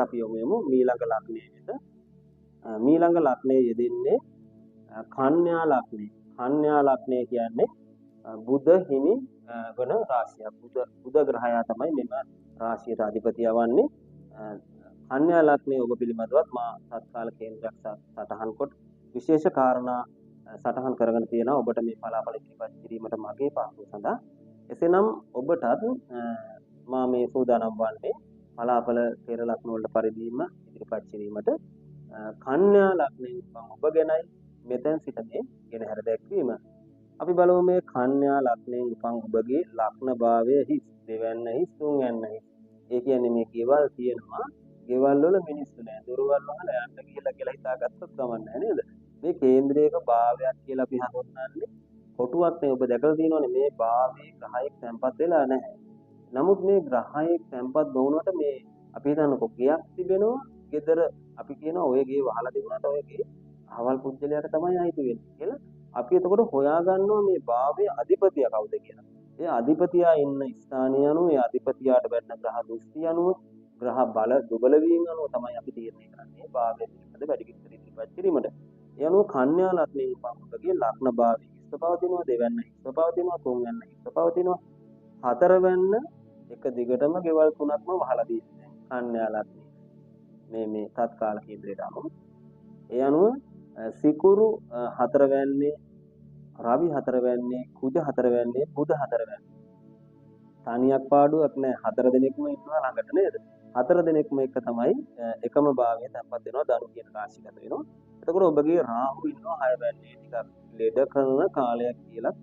අපි යමු මීළඟ ලග්නයේද මීළඟ ලග්නයේ යෙදෙන්නේ කන්‍යා ලග්නය. කන්‍යා ලග්නය කියන්නේ බුධ හිමි වන රාශිය. බුධ ග්‍රහයා තමයි මෙම රාශියට අධිපතිය වන්නේ. කන්‍යා ලග්නයේ ඔබ පිළිබඳවත් මා තත්කාල කේන්ද්‍රයක් සටහන් කොට විශේෂ කාරණා සටහන් කරගෙන තියෙනවා ඔබට මේ පලාඵල ඉදිරිපත් කිරීමට මගේ පාසුව සඳහා. එසේනම් ඔබටත් මා මේ සූදානම් වන්නේ පලාඵල පෙර ලග්න වලට පරිදිම ඉදිරිපත් කිරීමට. කන්‍යා ලග්නයෙන් ඔබ ගැනයි මෙතෙන් සිට මේ ගෙනහැර දැක්වීම. අපි බලමු මේ කන්‍යා ලග්නයෙන් උපන් ඔබගේ ලග්න භාවය හිස්, දෙවැන්න හිස්, තුන්වැන්න හිස්. ඒ කියන්නේ මේ ගෙවල් තියෙනවා, ගෙවල් වල මිනිස්සු නැහැ. දොරවල් වහලා යන්න කියලා හිතාගත්තොත් ගමන් නැහැ නේද? මේ කේන්ද්‍රයක භාවයක් කියලා අපි හඳුන්වන්නේ කොටුවක් නේ. ඔබ දැකලා තියෙනවනේ මේ භාවයේ ග්‍රහයෙක් තැන්පත් වෙලා නැහැ. නමුත් මේ ග්‍රහයෙක් තැන්පත් නොවුනට මේ අපි හිතන්නකෝ ගෙයක් තිබෙනවා, ගෙදර අපි කියනවා ඔය ගේ වහලා තිබුණාට ඔය ගේ අහවල් පුජ්‍යලයට තමයි අයිති වෙන්නේ කියලා. අපි එතකොට හොයාගන්නවා මේ භාවයේ අධිපතියා කවුද කියලා. ඒ අධිපතියා ඉන්න ස්ථානය අනුව, ඒ අධිපතියාට වැටෙන ග්‍රහ දෘෂ්ටි අනුව, ග්‍රහ බල දුබල වීම අනුව තමයි අපි තීරණය කරන්නේ භාවය පිළිබඳ වැඩි විස්තර ඉදිරිපත් කිරීමට. ඒ අනුව කන්‍යා ලග්නයේ උපන්ගේ ලග්න භාවයේ හිස්ව පවතිනවා, දෙවැන්න හිස්ව පවතිනවා, තුන්වැන්න හිස්ව පවතිනවා, හතරවැන්න එක දිගටම ගෙවල් තුනක්ම වහලා තියෙනවා කන්‍යා ලග්නයේ මේ තත්කාල කේන්ද්‍රයට අනුව. ඒ අනුව සිකුරු හතරවැන්නේ, රවි හතරවැන්නේ, කුජ හතරවැන්නේ, බුධ හතරවැන්නේ. තනියක් පාඩුවක් නැහැ. හතර දෙනෙක්ම ඉන්නවා ළඟට නේද? හතර දෙනෙක්ම එක තමයි එකම භාවයේ තැන්පත් වෙනවා, ධනු කියන රාශිගත වෙනවා. එතකොට ඔබගේ රාහු ඉන්නවා හයවැන්නේ, ටිකක් ලෙඩ කරන කාලයක් කියලා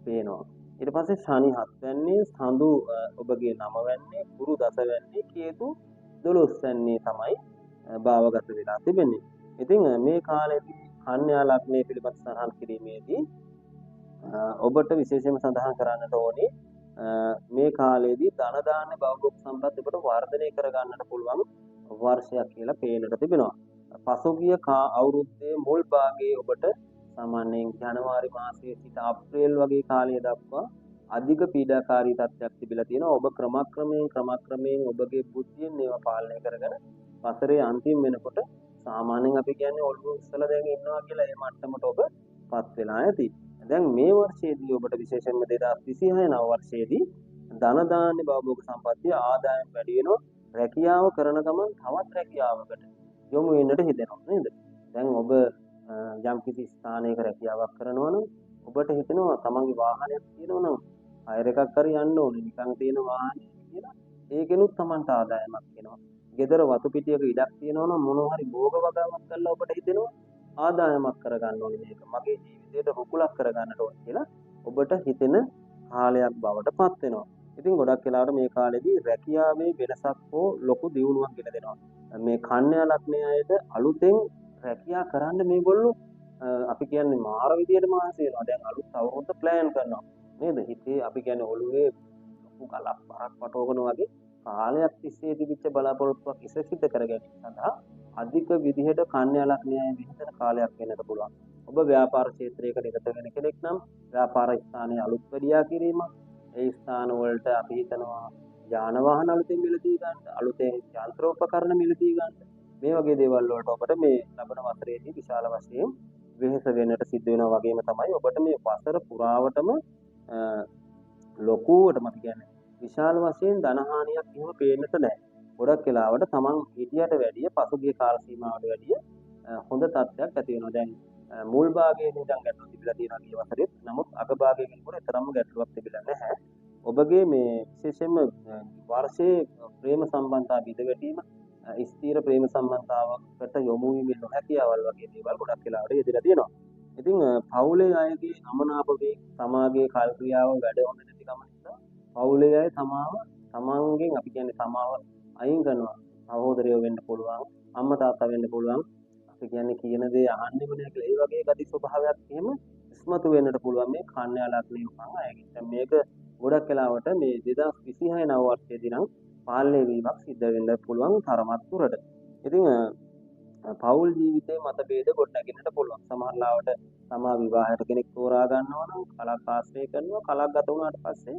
පේනවා. ඊට පස්සේ ශනි හත්වැන්නේ, සඳු ඔබගේ නවවැන්නේ, ගුරු දසවැන්නේ, කේතු 12 වැන්නේ තමයි භාවගත වෙලා තිබෙන්නේ. ඉතින් මේ කාලේදී කන්‍යා ලග්නයේ පිළිබඳ සඳහන් කිරීමේදී ඔබට විශේෂයෙන්ම සඳහන් කරන්නට ඕනේ මේ කාලේදී ධන දාන්න භෞතික සම්පත් ඔබට වර්ධනය කර ගන්නට පුළුවන් වර්ෂයක් කියලා පේනට තිබෙනවා. පසුගිය අවුරුද්දේ මුල් භාගයේ ඔබට සාමාන්‍යයෙන් ජනවාරි මාසයේ සිට අප්‍රේල් වගේ කාලය දක්වා අධික පීඩාකාරී තත්ත්වයක් තිබිලා තියෙනවා. ඔබ ක්‍රමක්‍රමයෙන් ඔබගේ බුද්ධියෙන් ඒවා පාලනය කරගෙන වසරේ අන්තිම වෙනකොට සාමාන්‍යයෙන් අපි කියන්නේ ඔළුව උස්සලා දැන් ඉන්නවා කියලා ඒ මට්ටමට ඔබපත් වෙලා ඇති. දැන් මේ වර්ෂයේදී ඔබට විශේෂයෙන්ම 2026 නව වර්ෂයේදී ධන දාන්නේ භවභෝග සම්පත්තිය ආදායම් වැඩි වෙනවා. රැකියාව කරන ගමන් තවත් රැකියාවකට යොමු වෙන්නට හිතෙනවා නේද? දැන් ඔබ යම් කිසි ස්ථානයක රැකියාවක් කරනවා නම් ඔබට හිතෙනවා තමන්ගේ වාහනයක් තියෙනවා නම් හයර් එකක් හරි යන්න ඕනේ. නිකන් තියෙන වාහනයක් කියලා ඒකෙනුත් තමන්ට ආදායමක් එනවා. ගෙදර වතු පිටියක ඉඩක් තියෙනවා නම් මොනවා හරි භෝග වගාවක් කරලා ඔබට හිතෙනවා ආදායමක් කරගන්න ඕනේ, මේක මගේ ජීවිතයට රුකුලක් කරගන්නට ඕනේ කියලා ඔබට හිතෙන කාලයක් බවට පත් වෙනවා. ඉතින් ගොඩක් වෙලාවට මේ කාලෙදී රැකියාවේ වෙනසක් හෝ ලොකු දියුණුවක් ගෙන දෙනවා. මේ කන්‍යා ලග්නයේ අයද අලුතෙන් රැකියා කරන්න මේගොල්ලෝ අපි කියන්නේ මාර විදියට මාස වෙනවා. දැන් අලුත් අවුරුද්ද ප්ලෑන් කරනවා නේද? හිතේ අපි කියන්නේ ඔළුවේ ලොකු කලක් බරක් වටවගෙන වගේ කාලයක් තිස්සේ තිබිච්ච බලාපොරොත්තුවක් ඉස්සෙසිත කර ගැනීම සඳහා අධික විදිහට කන්‍යා ලග්නයයි විහිදෙන කාලයක් වෙන්නට පුළුවන්. ඔබ ව්‍යාපාර ක්ෂේත්‍රයක නිරත වෙන කෙනෙක් නම් ව්‍යාපාර ස්ථානයේ අලුත් වැඩියා කිරීම, ඒ ස්ථාන වලට අපි හිතනවා යාන වාහන අලුතෙන් මිලදී ගන්න, අලුතෙන් යන්ත්‍රෝපකරණ මිලදී ගන්න. මේ වගේ දේවල් වලට ඔබට මේ ලබන වසරේදී විශාල වශයෙන් වෙහෙස වෙන්නට සිද්ධ වෙනවා. වගේම තමයි ඔබට මේ වසර පුරාවටම ලොකුවටම අපි කියන්නේ විශාල වශයෙන් ධනහානියක් එහෙම පේන්නට නැහැ. ගොඩක් වෙලාවට තමන් හිතියට වැඩිය පසුගිය කාල සීමාවට වැඩිය හොඳ තත්ත්වයක් ඇති වෙනවා. දැන් මුල් භාගයේ ඉඳන් ගැටලු තිබිලා තියෙනවා ගිය වසරේ. නමුත් අග භාගයේ වෙනකොට තරම්ම ගැටලුවක් තිබිලා නැහැ. ඔබගේ මේ විශේෂයෙන්ම වර්ෂයේ ප්‍රේම සම්බන්ධතා බිඳවැටීම, ස්ථීර ප්‍රේම සම්බන්ධතාවකට යොමු වීමේ නොහැකියාවල් වගේ දේවල් ගොඩක් වෙලාවට යෙදලා තියෙනවා. ඉතින් පවුලේ අයගේ අමනාප වේ, සමාජයේ කල් ක්‍රියාව වැඩ හොඳ නැතිකම නිසා පවුලේ අය තමන්ගෙන් අපි කියන්නේ තමාව අයින් කරනවා. සහෝදරයෝ වෙන්න පුළුවන්, අම්මා තාත්තා වෙන්න පුළුවන්. අපි කියන්නේ කියන දේ අහන්නෙම නෑ කියලා. ඒ වගේ ගති ස්වභාවයක් එහෙම ඉස්මතු වෙන්නට පුළුවන් මේ කන්‍යා ලග්නයේ උපන් අයගෙන්. දැන් මේක ගොඩක් වෙලාවට මේ 2026 නව වර්ෂයේදී නම් පාලනය වීමක් සිද්ධ වෙන්න පුළුවන් තරමක් දුරට. ඉතින් පෞල් ජීවිතයේ මතභේද ගොඩනගෙන්නට පුළුවන්. සමහර ලාවට තමා විවාහයට කෙනෙක් තෝරා ගන්නවා නම් කලක් ආශ්‍රය කරනවා. කලක් ගත වුණාට පස්සේ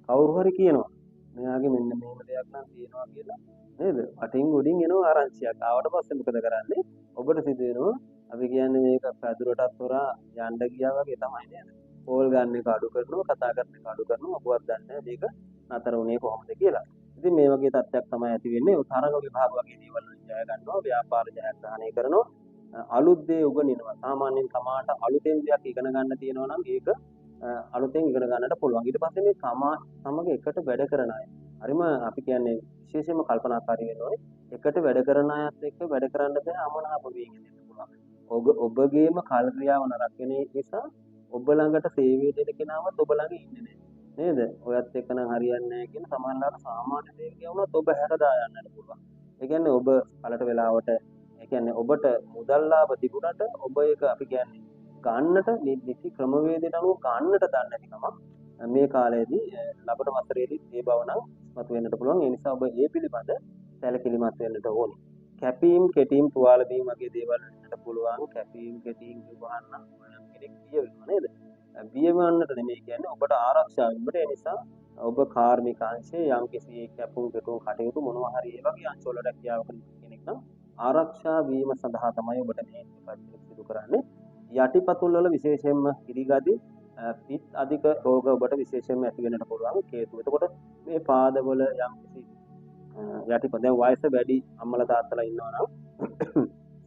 කවුරු හරි කියනවා මෙයාගේ මෙන්න මේම දෙයක් නම් තියෙනවා කියලා නේද? වටින් ගොඩින් එනවා ආරංචියක්. ආවට පස්සේ මොකද කරන්නේ? ඔබට සිදු වෙනවා අපි කියන්නේ මේක පැදුරටත් හොරා යන්න ගියා වගේ තමයි නේද? කෝල් ගන්න එක අඩු කරනවා, කතා කරන එක අඩු කරනවා. ඔබවත් දන්නේ මේක නතර වුණේ කොහොමද කියලා. ඉතින් මේ වගේ තත්ත්වයක් තමයි ඇති වෙන්නේ. තරඟ විභාග වගේ දේවල් වලින් ජය ගන්නවා, ව්‍යාපාර ජයග්‍රහණය කරනවා. අලුත් දේ උගන්වනවා. සාමාන්‍යයෙන් තමාට අලුතෙන් දෙයක් ඉගෙන ගන්න තියෙනවා නම් ඒක අලුතෙන් ඉගෙන ගන්නට පුළුවන්. ඊට පස්සේ මේ සමග එකට වැඩ කරන අය. හරිම අපි කියන්නේ විශේෂයෙන්ම කල්පනාකාරී වෙන්න ඕනේ. එකට වැඩ කරන අයත් එක්ක වැඩ කරන්න බෑ අමනාප වේගෙන් දෙන්න පුළුවන්. ඔබගේම කල් ක්‍රියාව නරක වෙන නිසා ඔබ ළඟට සේවය දෙන කෙනාවත් ඔබ ළඟ ඉන්නේ නැහැ. නේද? ඔයත් එක්ක නම් හරියන්නේ නැහැ කියන සමහරවිට සාමාන්‍ය දෙයක් වුණත් ඔබ හැරදා යන්නට පුළුවන්. ඒ කියන්නේ ඔබ පළට වෙලාවට ඒ කියන්නේ ඔබට මුදල් ලාභ තිබුණට ඔබ ඒක අපි කියන්නේ ගන්නට නිසි ක්‍රමවේදයට අනුව ගන්නට දන්නේ නැතිකම මේ කාලයේදී ලබන වසරේදී ඒ බව නම් මත වෙන්නට පුළුවන්. ඒ නිසා ඔබ ඒ පිළිබඳ සැලකිලිමත් වෙන්නට ඕනේ. කැපීම් කෙටීම් තුවාල දීම වගේ දේවල් වෙන්නට පුළුවන්. කැපීම් කෙටීම් කියවහන්න ඕනම කෙනෙක් බිය වෙනවා නේද? බිය වෙන්නට නෙමෙයි කියන්නේ ඔබට ආරක්ෂා වීමට. ඒ නිසා ඔබ කාර්මික අංශයේ යම් කිසි කැපුම් කෙටුම් කටයුතු මොනවා හරි ඒ වගේ අංශවල රැකියාව කරන කෙනෙක් නම් ආරක්ෂා වීම සඳහා තමයි ඔබට මේ ප්‍රතිපත්ති සිදු කරන්නේ. යටිපතුල් වල විශේෂයෙන්ම කිරිගදි පිත් අධික රෝග ඔබට විශේෂයෙන්ම ඇති වෙන්නට පුළුවන් හේතු. එතකොට මේ පාදවල යම් කිසි යටිපත දැන් වයස වැඩි අම්මලා තාත්තලා ඉන්නවා නම්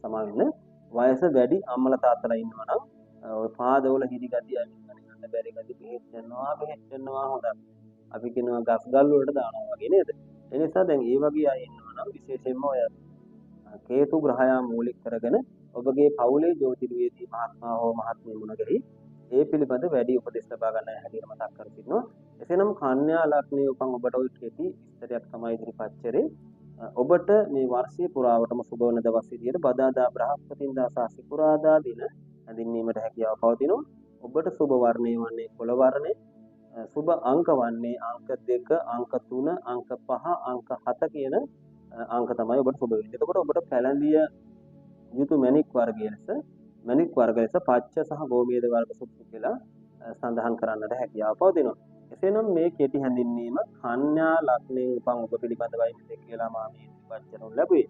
සමාවෙන්න වයස වැඩි අම්මලා තාත්තලා ඉන්නවා නම් ඔය පාදවල හිරිගදි අනිත් බැරි ගදි පිට යනවා හොඳයි. අපි කියනවා ගස් ගල් වලට දානවා වගේ නේද? ඒ නිසා දැන් මේ වගේ අය ඉන්නවා නම් විශේෂයෙන්ම ඔය කේතු ග්‍රහයා මූලික කරගෙන ඔබගේ පවුලේ ජ්‍යොතිර්වේදී මහත්මයා හෝ මහත්මිය මුණ ගැහි ඒ පිළිබඳ වැඩි උපදෙස් ලබා ගන්න හැටියට මතක් කර සිටිනවා. එසේනම් කන්‍යා ලග්නයේ උපන් ඔබට ওই කෙටි විස්තරයක් තමයි ඉදිරිපත් කරේ. ඔබට මේ වර්ෂයේ පුරාවටම සුබ වන දවස් විදියට බදාදා බ්‍රහස්පතින්දා සහ සිකුරාදා දින හැඳින්වීමට හැකියාව පවතිනවා. ඔබට සුබ වර්ණය වන්නේ කොළ වර්ණය. සුබ අංක වන්නේ අංක 2, අංක 3, අංක 5, අංක 7 කියන අංක තමයි ඔබට සුබ වෙන්නේ. එතකොට ඔබට පැලඳිය යුතු මණික් වර්ගය ලෙස පච්ච සහ ගෝමේද වර්ග සුක්ෂ කියලා සඳහන් කරන්නට හැකියාව පවතිනවා. එසේනම් මේ කෙටි හැඳින්වීම කන්‍යා ලග්නයෙන් උපන් ඔබ පිළිබඳවයි මෙතෙක් කියලා මා මේ ඉදිරිපත් කරනු ලැබුවේ.